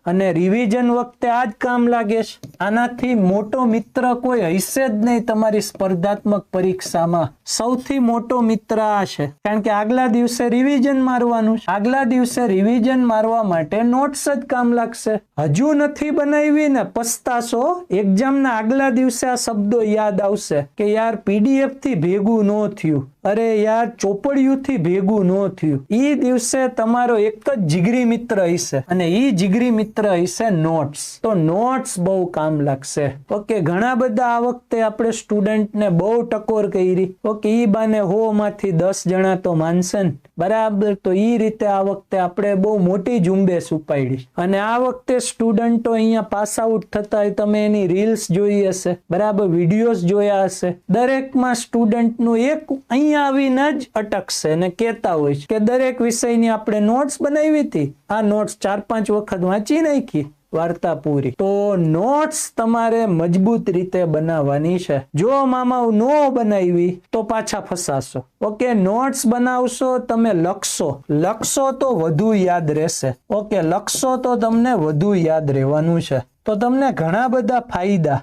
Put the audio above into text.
અને રિવિઝન વખતે આ જ કામ લાગે છે. આનાથી મોટો મિત્ર કોઈ હશે જ નહીં તમારી સ્પર્ધાત્મક પરીક્ષામાં. સૌથી મોટો મિત્ર આ છે, કારણ કે આગલા દિવસે રિવિઝન મારવાનું છે. આગલા દિવસે રિવિઝન મારવા માટે નોટ્સ જ કામ લાગશે. હજુ નથી બનાવી ને પસ્તાશો. એક્ઝામના આગલા દિવસે આ શબ્દો યાદ આવશે કે યાર પીડીએફ થી ભેગું ન થયું, અરે યાર ચોપડિયું થી ભેગું ન થયું. ઈ દિવસે તમારો એક જ જીગરી મિત્ર હશે અને ઈ જીગરી મિત્ર હશે નોટ્સ. તો નોટ્સ બહુ કામ લાગશે. ઓકે, ઘણા બધા આ વખતે આપણે સ્ટુડન્ટને બહુ ટકોર કરી. ઓકે, ઈ બાને 100 માંથી 10 જણા તો માનશે ને, બરાબર. તો ઈ રીતે આ વખતે આપણે બહુ મોટી ઝુંબેશ ઉપાડી. અને આ વખતે સ્ટુડન્ટો અહીંયા પાસ આઉટ થતા હોય, તમે એની રીલ્સ જોઈ હશે, બરાબર, વિડીયોઝ જોયા હશે. દરેકમાં સ્ટુડન્ટનું એક અહીંયા આવીને જ અટકશે અને કહેતા હોય છે કે દરેક વિષયની આપણે નોટ્સ બનાવી હતી, આ નોટ્સ 4-5 વખત વાંચી નાખી, વાર્તા પૂરી. તો નોટ્સ તમારે મજબૂત રીતે બનાવવાની છે. જો મામા નો બનાવી તો પાછા ફસાશો. ઓકે, નોટ્સ બનાવશો, તમે લખશો તો વધુ યાદ રહેશે. ઓકે, લખશો તો તમને વધુ યાદ રહેવાનું છે. તો તમને ઘણા બધા ફાયદા